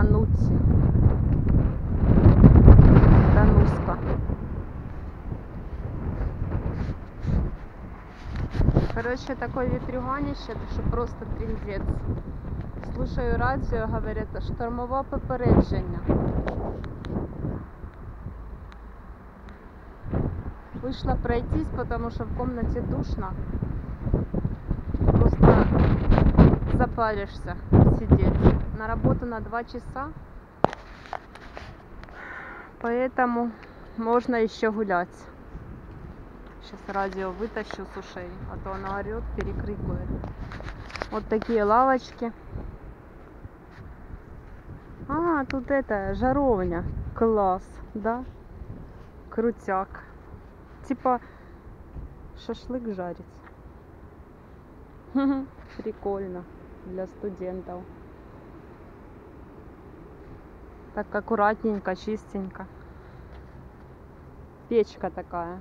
Дануци. Дануська. Короче, такое ветрюганище, что просто трындец. Слушаю радио, говорят, штормове попередження. Вышла пройтись, потому что в комнате душно. Просто запаришься сидеть. На работу на 2 часа. Поэтому можно еще гулять. Сейчас радио вытащу с ушей, а то оно орет, перекрикивает. Вот такие лавочки. А, тут это, жаровня. Класс, да? Крутяк. Типа шашлык жарить. Прикольно для студентов. Так аккуратненько, чистенько. Печка такая.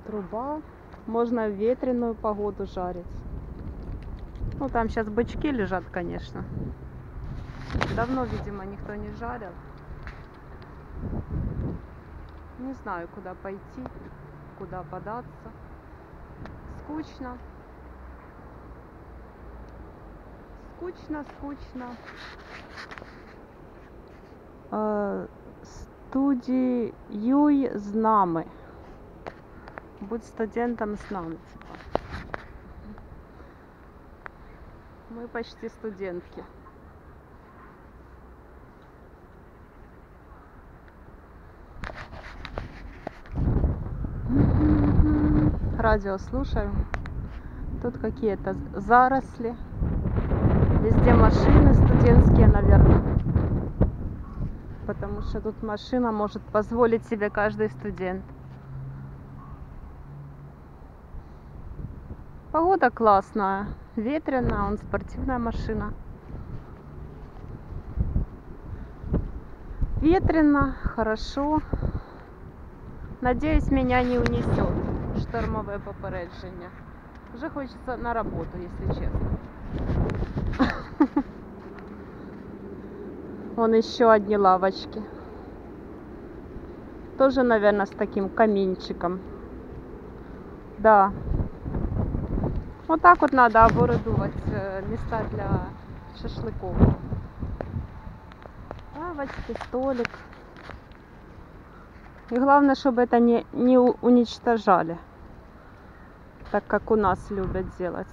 Труба. Можно в ветреную погоду жарить. Ну, там сейчас бычки лежат, конечно. Давно, видимо, никто не жарил. Не знаю, куда пойти, куда податься. Скучно. Скучно, скучно. Студіюй з нами. Будь студентом с нами, типа. Мы почти студентки. Радио слушаю. Тут какие-то заросли. Везде машины студентские, наверное. Потому что тут машина может позволить себе каждый студент. Погода классная. Ветреная, он спортивная машина. Ветрено, хорошо. Надеюсь, меня не унесет штормовое попередження. Уже хочется на работу, если честно. Вон еще одни лавочки. Тоже, наверное, с таким каминчиком. Да. Вот так вот надо оборудовать места для шашлыков. Лавочки, столик. И главное, чтобы это не уничтожали. Так как у нас любят делать.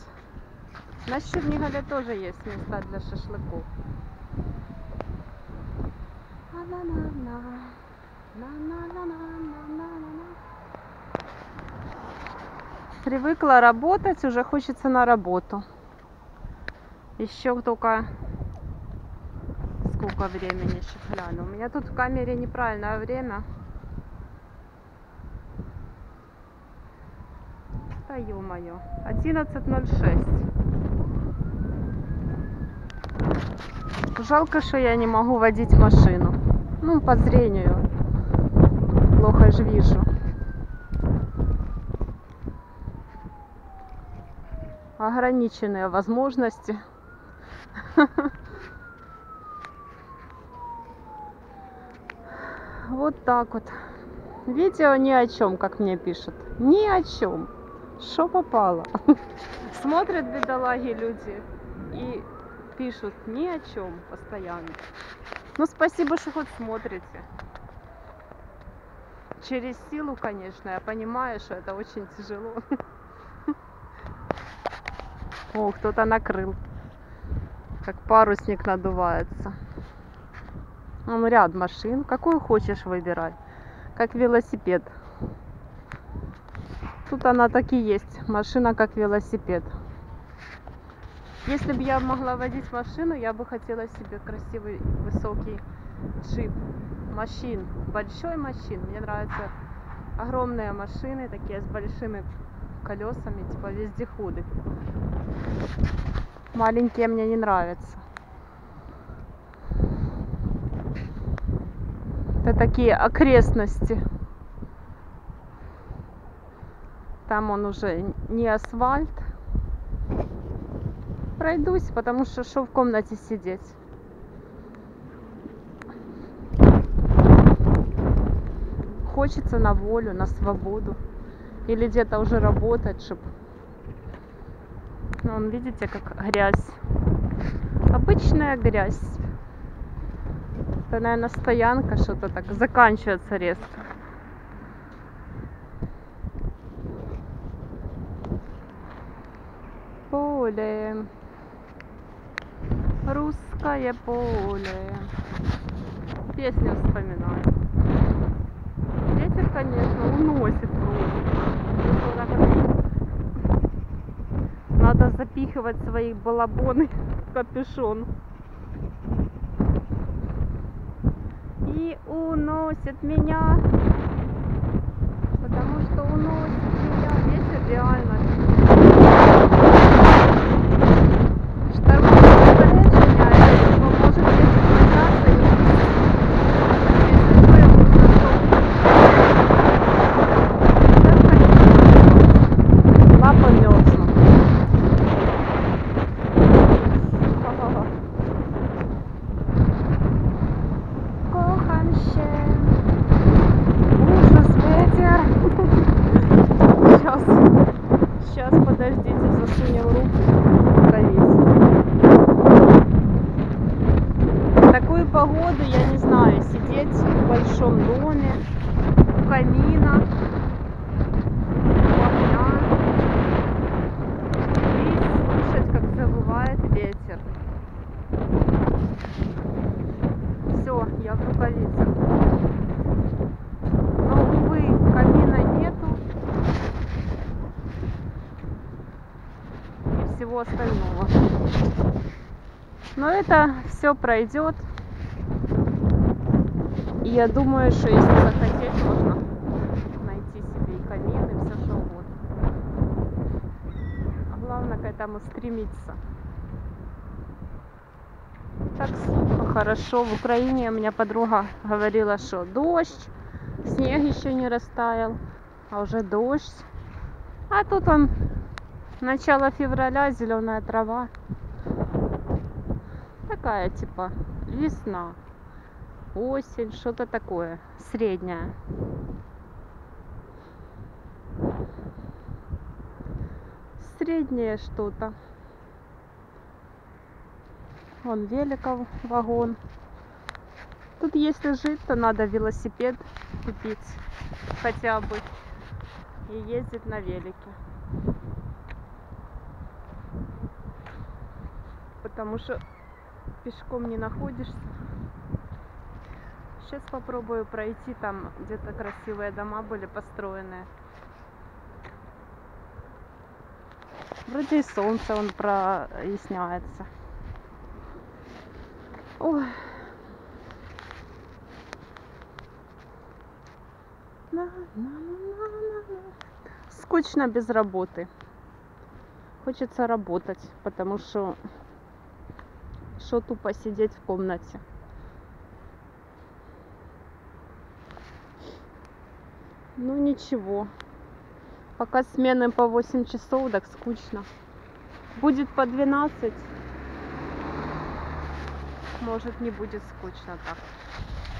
На Чернигове тоже есть места для шашлыков. Привыкла работать, уже хочется на работу. Еще только сколько времени, сейчас гляну. У меня тут в камере неправильное время. Да ё-моё, 11:06. Жалко, что я не могу водить машину. Ну, по зрению. Плохо же вижу. Ограниченные возможности. Вот так вот. Видео ни о чем, как мне пишут. Ни о чем. Что попало? Смотрят бедолаги люди и пишут ни о чем постоянно. Ну, спасибо, что хоть смотрите. Через силу, конечно, я понимаю, что это очень тяжело. О, кто-то накрыл. Как парусник надувается. Вон ряд машин. Какую хочешь выбирай. Как велосипед. Тут она так и есть. Машина как велосипед. Если бы я могла водить машину, я бы хотела себе красивый высокий джип. Машин. Большой машин. Мне нравятся огромные машины, такие с большими колесами, типа вездеходы. Маленькие мне не нравятся. Это такие окрестности. Там он уже не асфальт. пройдусь, потому что шо в комнате сидеть. Хочется на волю, на свободу. Или где-то уже работать, чтобы... Вон, видите, как грязь. Обычная грязь. Это, наверное, стоянка, что-то так заканчивается резко. Поле. Русское поле. Песню вспоминаю. Ветер, конечно, уносит просто. Надо запихивать свои балабоны в капюшон. И уносит меня, потому что уносит меня. Ветер реально. Штормовое попередження, это поможет ветер подняться и лапа мерзнут. Kocham się. Ужас, ветер. Сейчас, подождите, засунем руки в рукавицы. В такую погоду, я не знаю, сидеть в большом доме, у камина, у окна и слушать, как завывает ветер. Все, я в рукавицах. Но, увы, камина нету и всего остального. Но это все пройдет. И я думаю, что если захотеть, можно найти себе и камин, и все что угодно. А главное к этому стремиться. Так сухо, хорошо. В Украине у меня подруга говорила, что дождь, снег еще не растаял, а уже дождь. А тут он, начало февраля, зеленая трава. Такая типа весна, осень, что-то такое, среднее. Среднее что-то. Вон великов вагон. Тут если жить, то надо велосипед купить хотя бы и ездить на велике. Потому что пешком не находишься. Сейчас попробую пройти, там где-то красивые дома были построены. Вроде и солнце он проясняется. Ой. Скучно без работы. Хочется работать, потому что тупо сидеть в комнате. Ну ничего. Пока смены по 8 часов, так скучно. Будет по 12. Может, не будет скучно так.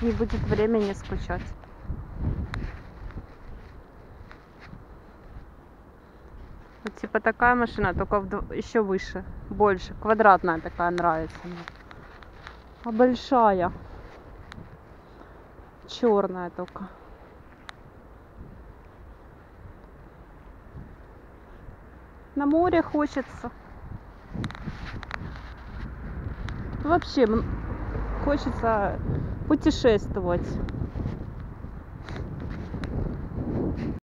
Не будет времени скучать. Вот типа такая машина, только еще выше, больше. Квадратная такая нравится мне. А большая. Черная только. На море хочется. Вообще хочется путешествовать.